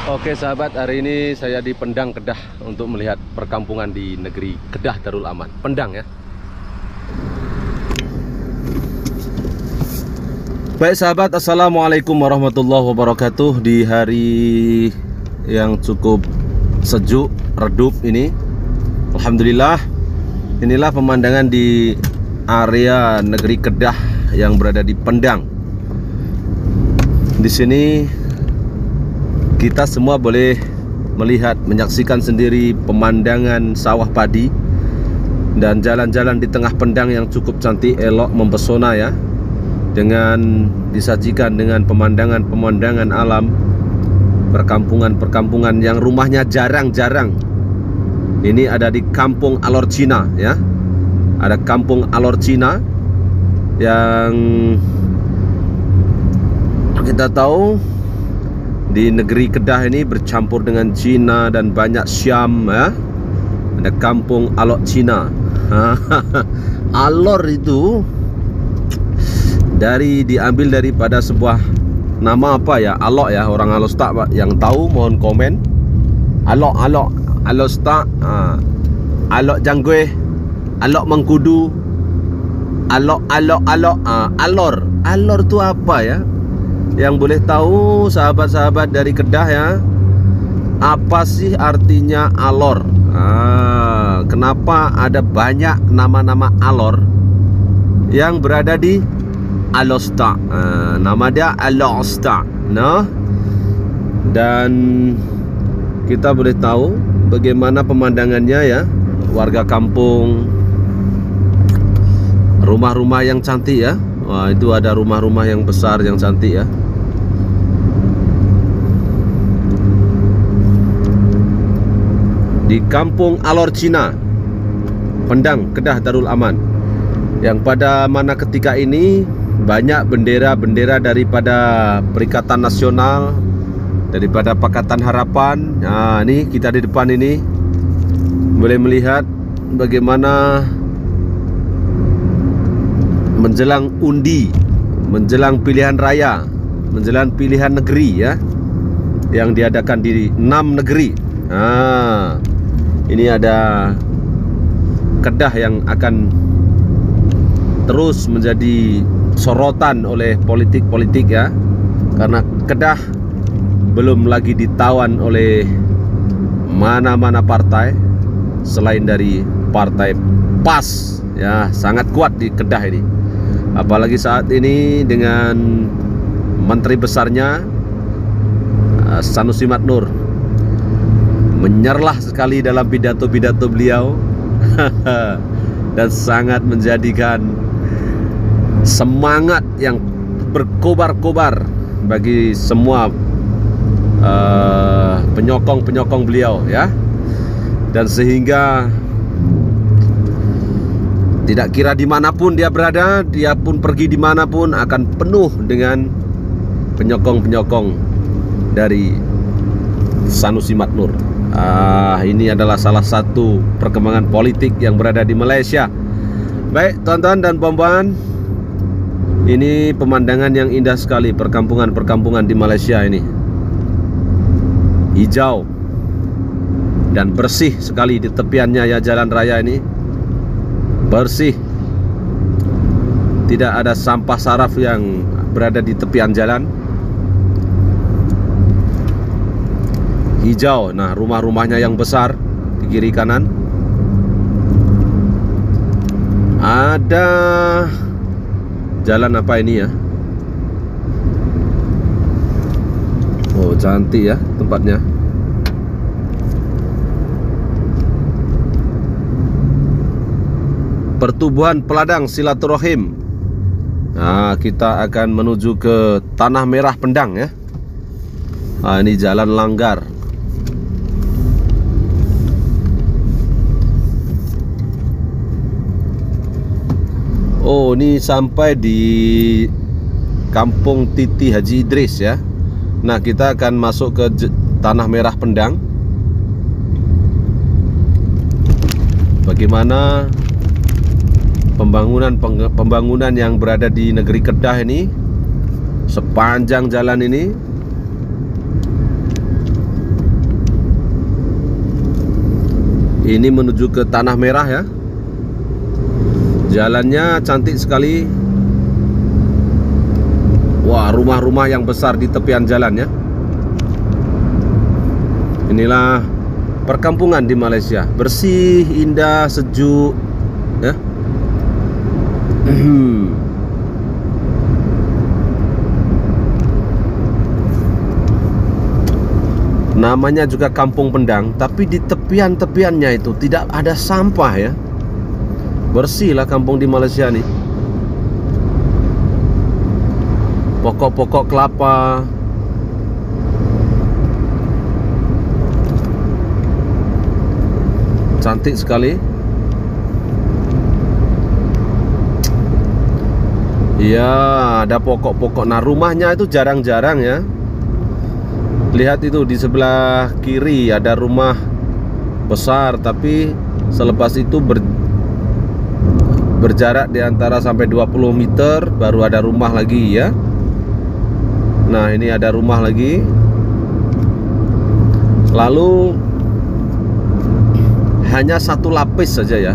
Oke sahabat, hari ini saya di Pendang, Kedah untuk melihat perkampungan di negeri Kedah Darul Aman. Pendang ya. Baik sahabat, assalamualaikum warahmatullahi wabarakatuh. Di hari yang cukup sejuk, redup ini, alhamdulillah, inilah pemandangan di area negeri Kedah yang berada di Pendang. Di sini kita semua boleh melihat, menyaksikan sendiri pemandangan sawah padi dan jalan-jalan di tengah Pendang yang cukup cantik, elok, mempesona ya, dengan disajikan dengan pemandangan-pemandangan alam, perkampungan-perkampungan yang rumahnya jarang-jarang. Ini ada di Kampung Alor Cina ya. Ada Kampung Alor Cina yang kita tahu di negeri Kedah ini bercampur dengan Cina dan banyak Syam ya. Ada Kampung Alor Cina. Alor itu diambil daripada sebuah nama apa ya? Alok ya, orang Alostak Pak. Yang tahu mohon komen. Alok Alostak, Alok Janggue, Alok Mengkudu, Alor. Alor itu apa ya? Yang boleh tahu sahabat-sahabat dari Kedah ya, apa sih artinya alor? Kenapa ada banyak nama-nama alor yang berada di Alostak? Nama dia Alostak, no? Dan kita boleh tahu bagaimana pemandangannya ya, warga kampung, rumah-rumah yang cantik ya. Wah, itu ada rumah-rumah yang besar yang cantik ya. Di Kampung Alor Cina, Pendang, Kedah Darul Aman, yang pada mana ketika ini banyak bendera-bendera daripada Perikatan Nasional, daripada Pakatan Harapan. Nah, ini kita di depan ini boleh melihat bagaimana menjelang undi, menjelang pilihan raya, menjelang pilihan negeri ya, yang diadakan di 6 negeri. Ini ada Kedah yang akan terus menjadi sorotan oleh politik-politik ya, karena Kedah belum lagi ditawan oleh mana-mana partai selain dari partai PAS ya, sangat kuat di Kedah ini. Apalagi saat ini dengan menteri besarnya Sanusi Madnur menyerlah sekali dalam pidato-pidato beliau dan sangat menjadikan semangat yang berkobar-kobar bagi semua penyokong-penyokong beliau ya. Dan sehingga tidak kira dimanapun dia berada, dia pun pergi dimanapun akan penuh dengan penyokong-penyokong dari Sanusi Madnur. Ini adalah salah satu perkembangan politik yang berada di Malaysia. Baik tuan-tuan dan puan-puan, ini pemandangan yang indah sekali, perkampungan-perkampungan di Malaysia ini. Hijau dan bersih sekali di tepiannya ya, jalan raya ini bersih. Tidak ada sampah saraf yang berada di tepian jalan. Hijau, nah rumah-rumahnya yang besar di kiri kanan. Ada jalan apa ini ya? Oh, cantik ya tempatnya. Pertubuhan Peladang Silaturahim. Nah, kita akan menuju ke Tanah Merah Pendang ya. Ini jalan langgar. Oh, ini sampai di Kampung Titi Haji Idris ya. Nah, kita akan masuk ke Tanah Merah Pendang. Bagaimana pembangunan yang berada di negeri Kedah ini, sepanjang jalan ini Ini menuju ke Tanah Merah ya. Jalannya cantik sekali. Wah, rumah-rumah yang besar di tepian jalan ya. Inilah perkampungan di Malaysia. Bersih, indah, sejuk ya. Namanya juga Kampung Pendang, tapi di tepian-tepiannya itu tidak ada sampah ya. Bersih lah kampung di Malaysia nih. Pokok-pokok kelapa, cantik sekali. Iya, ada pokok-pokok. Nah, rumahnya itu jarang-jarang ya. Lihat itu di sebelah kiri ada rumah besar, tapi selepas itu berjarak di antara sampai 20 meter baru ada rumah lagi ya. Nah, ini ada rumah lagi. Lalu hanya satu lapis saja ya.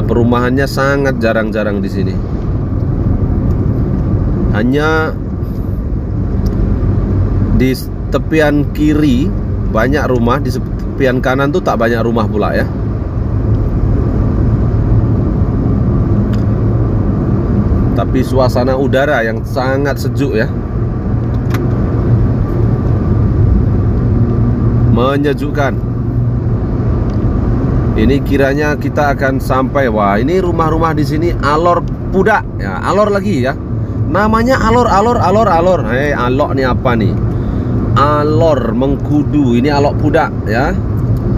Perumahannya sangat jarang-jarang di sini. Hanya di tepian kiri banyak rumah, di tepian kanan tuh tak banyak rumah pula ya. Tapi suasana udara yang sangat sejuk ya, menyejukkan. Ini kiranya kita akan sampai. Wah, ini rumah-rumah di sini Alor Pudak ya, Alor lagi ya. Namanya Alor. Hei, Alor nih apa nih? Alor Mengkudu. Ini Alor Pudak ya.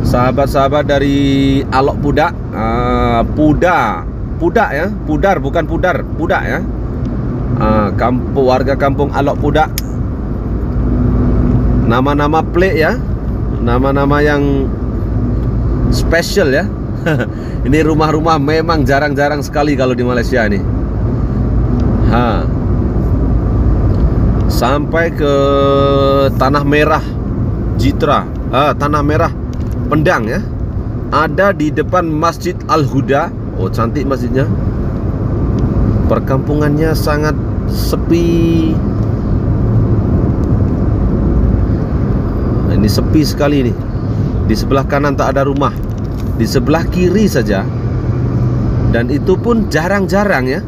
Sahabat-sahabat dari Alor Pudak, Pudak ya, Pudar bukan pudar, Pudak ya. Warga kampung Alor Pudak. Nama-nama plate ya, nama-nama yang special ya. Ini rumah-rumah memang jarang-jarang sekali kalau di Malaysia nih. Sampai ke Tanah Merah Jitra, Tanah Merah Pendang ya. Ada di depan Masjid Al-Huda. Oh, cantik masjidnya. Perkampungannya sangat sepi. Ini sepi sekali nih. Di sebelah kanan tak ada rumah, di sebelah kiri saja. Dan itu pun jarang-jarang ya.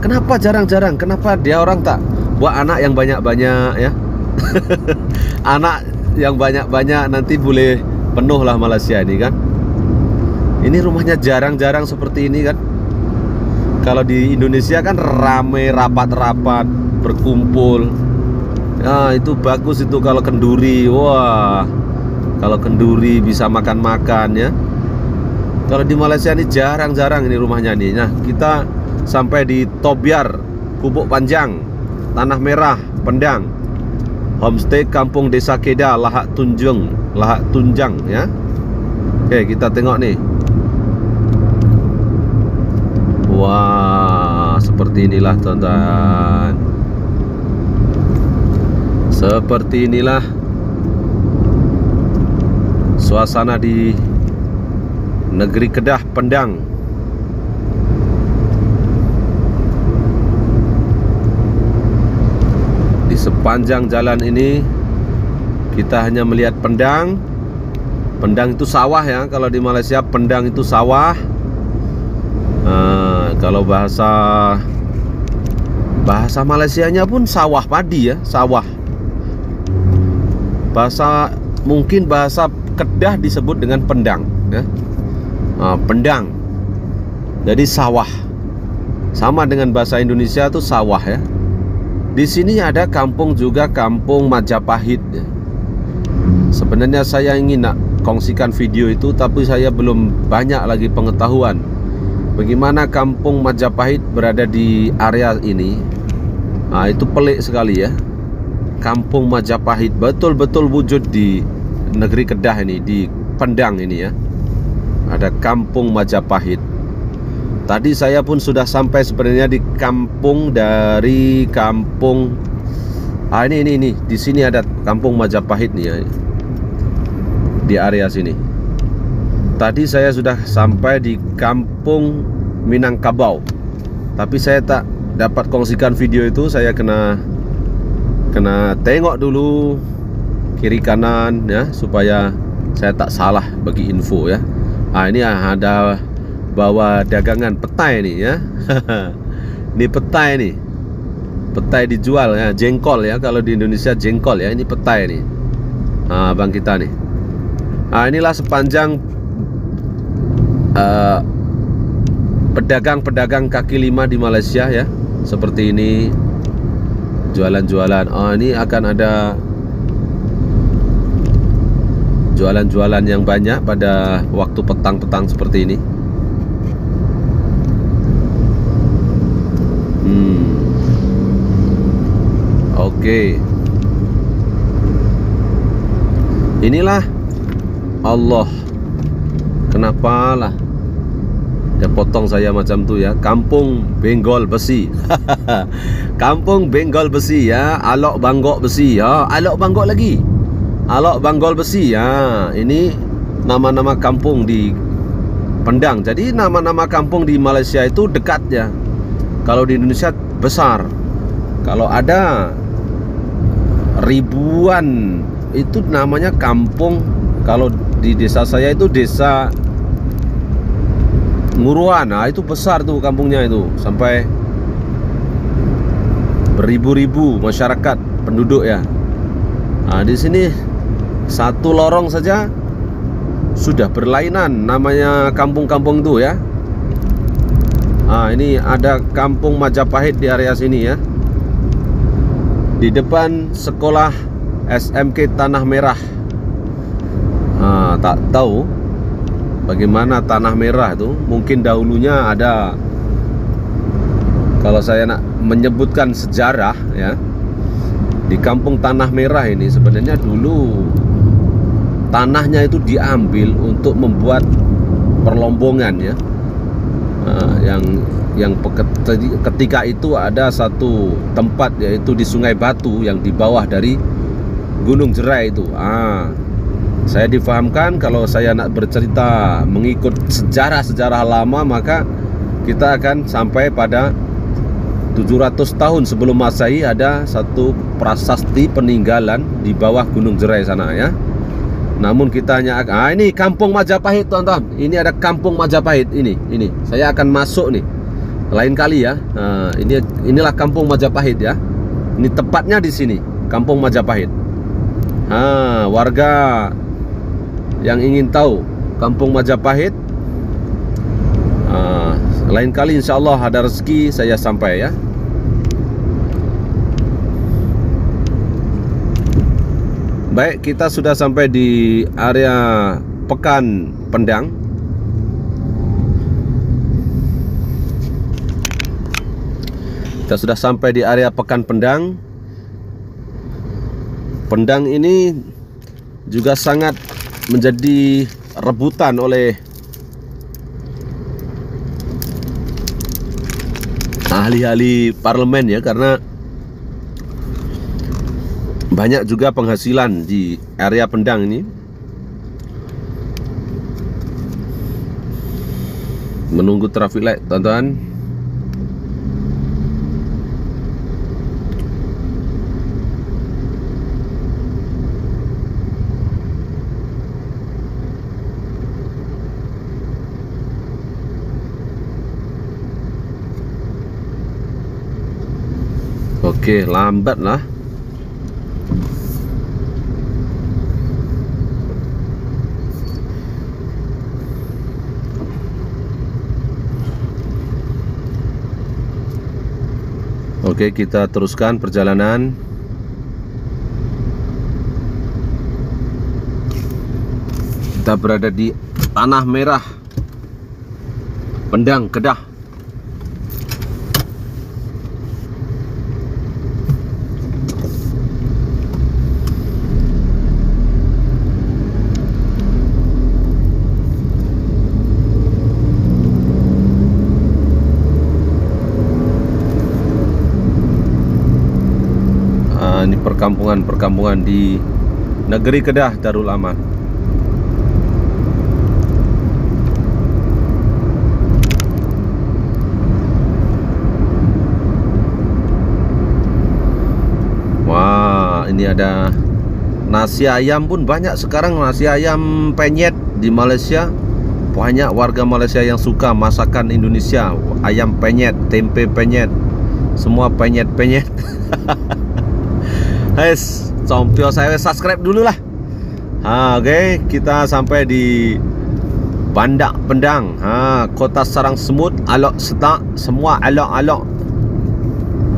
Kenapa jarang-jarang? Kenapa dia orang tak buat anak yang banyak-banyak ya? Anak yang banyak-banyak, nanti boleh penuh lah Malaysia ini kan. Ini rumahnya jarang-jarang seperti ini kan. Kalau di Indonesia kan rame, rapat-rapat, berkumpul. Ya, itu bagus itu kalau kenduri. Wah, kalau kenduri bisa makan-makan ya. Kalau di Malaysia ini jarang-jarang ini rumahnya nih. Nah, kita sampai di Tobiar, Kubuk Panjang, Tanah Merah, Pendang. Homestay Kampung Desa Kedah, Lahak Tunjang ya. Oke, kita tengok nih. Wah, seperti inilah teman-teman. Seperti inilah suasana di negeri Kedah, Pendang. Di sepanjang jalan ini kita hanya melihat Pendang. Pendang itu sawah ya. Kalau di Malaysia Pendang itu sawah. Kalau bahasa Malaysianya pun sawah padi ya, sawah. Mungkin bahasa Kedah disebut dengan Pendang ya. Pendang. Jadi sawah. Sama dengan bahasa Indonesia itu sawah ya. Di sini ada kampung juga, Kampung Majapahit ya. Sebenarnya saya ingin nak kongsikan video itu, tapi saya belum banyak lagi pengetahuan bagaimana Kampung Majapahit berada di area ini. Itu pelik sekali ya. Kampung Majapahit betul-betul wujud di negeri Kedah ini, di Pendang ini ya. Ada Kampung Majapahit. Tadi saya pun sudah sampai sebenarnya di kampung dari kampung. Ini di sini ada Kampung Majapahit nih ya. Di area sini. Tadi saya sudah sampai di Kampung Minangkabau, tapi saya tak dapat kongsikan video itu. Saya kena tengok dulu kiri kanan ya, supaya saya tak salah bagi info ya. Ini ada bawa dagangan petai nih ya. Ini petai nih, petai dijual ya, jengkol ya, kalau di Indonesia jengkol ya, ini petai nih. Bang kita nih. Inilah sepanjang pedagang-pedagang kaki lima di Malaysia ya, seperti ini jualan-jualan. Ini akan ada jualan-jualan yang banyak pada waktu petang-petang seperti ini. Oke. Inilah Allah. Kenapa lah dia potong saya macam tu ya. Kampung Benggol Besi. Kampung Benggol Besi ya. Alok Banggok Besi ya. Alok Banggok lagi. Alok Banggol Besi ya. Ini nama-nama kampung di Pendang. Jadi nama-nama kampung di Malaysia itu dekat ya. Kalau di Indonesia besar. Kalau ada ribuan itu namanya kampung. Kalau di desa saya itu desa Nguruan, itu besar tuh kampungnya itu, sampai beribu-ribu masyarakat penduduk ya. Di sini satu lorong saja sudah berlainan namanya kampung-kampung itu ya. Ini ada Kampung Majapahit di area sini ya. Di depan sekolah SMK Tanah Merah. Tak tahu bagaimana Tanah Merah itu. Mungkin dahulunya ada, kalau saya nak menyebutkan sejarah ya, di Kampung Tanah Merah ini sebenarnya dulu tanahnya itu diambil untuk membuat perlombongan ya. Yang ketika itu ada satu tempat, yaitu di Sungai Batu yang di bawah dari Gunung Jerai itu. Saya difahamkan kalau saya nak bercerita mengikut sejarah-sejarah lama, maka kita akan sampai pada 700 tahun sebelum Masehi. Ada satu prasasti peninggalan di bawah Gunung Jerai sana ya. Namun kita hanya ini Kampung Majapahit, tonton. Ini ada Kampung Majapahit ini. Saya akan masuk nih lain kali ya. Inilah Kampung Majapahit ya. Ini tepatnya di sini, Kampung Majapahit. Warga yang ingin tahu Kampung Majapahit, lain kali insya Allah ada rezeki saya sampai ya. Baik, kita sudah sampai di area Pekan Pendang. Kita sudah sampai di area Pekan Pendang. Pendang ini juga sangat menjadi rebutan oleh ahli-ahli parlemen ya, karena banyak juga penghasilan di area Pendang ini. Menunggu traffic light, teman-teman. Oke, lambat lah. Oke, kita teruskan perjalanan. Kita berada di Tanah Merah, Pendang, Kedah. Ini perkampungan di negeri Kedah, Darul Aman. Ini ada nasi ayam pun banyak sekarang, nasi ayam penyet di Malaysia. Banyak warga Malaysia yang suka masakan Indonesia. Ayam penyet, tempe penyet, semua penyet-penyet. Guys, compio saya subscribe dulu lah. Oke, kita sampai di Bandak Pendang, Kota Sarang Semut, Alok Setak, semua alok-alok.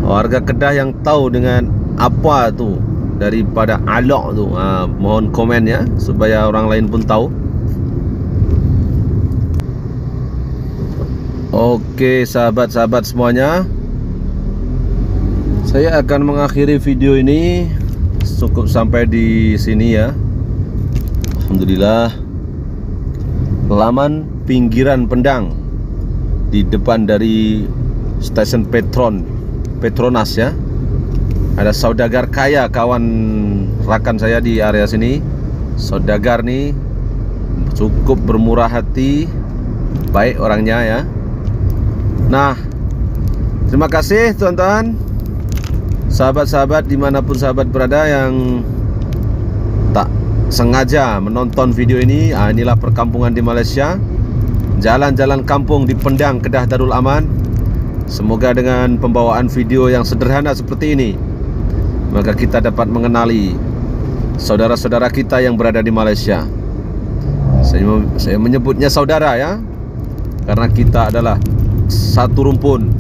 Warga Kedah yang tahu dengan apa tu daripada alok tu, mohon komen ya, supaya orang lain pun tahu. Oke, sahabat-sahabat semuanya, saya akan mengakhiri video ini. Cukup sampai di sini ya. Alhamdulillah. Laman pinggiran Pendang, di depan dari stasiun Petronas ya. Ada saudagar kaya, kawan rakan saya di area sini. Saudagar nih cukup bermurah hati, baik orangnya ya. Nah, terima kasih teman-teman, sahabat-sahabat dimanapun sahabat berada yang tak sengaja menonton video ini. Inilah perkampungan di Malaysia, jalan-jalan kampung di Pendang, Kedah Darul Aman. Semoga dengan pembawaan video yang sederhana seperti ini, maka kita dapat mengenali saudara-saudara kita yang berada di Malaysia. Saya menyebutnya saudara ya, karena kita adalah satu rumpun,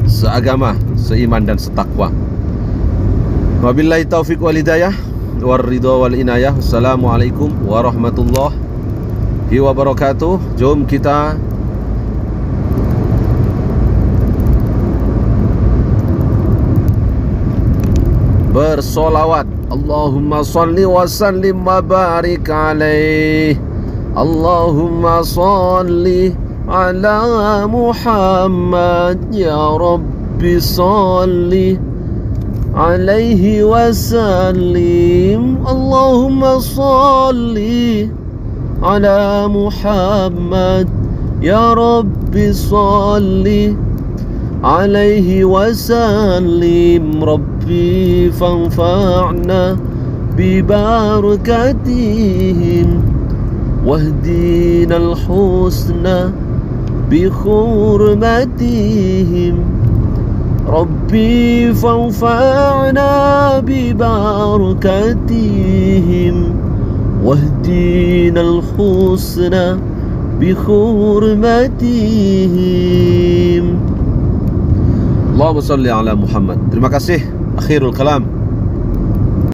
seagama, seiman dan setakwa. Wabillahi taufiq wal hidayah war ridha wal inayah. Assalamualaikum warahmatullahi wabarakatuh. Jom kita bersolawat. Allahumma salli wa sallim wa barik alaih. Allahumma salli ala Muhammad, ya Rabbi salli alaihi wa sallim. Allahumma salli ala Muhammad, ya Rabbi salli alaihi wa sallim. Rabbi fanfa'na bibarakatihim wahdina al-husna بحرمتهم. ربي فانفعنا ببركتهم واهدنا الحسنى بحرمتهم. Allahumma salli ala Muhammad. Terima kasih. Akhirul kalam.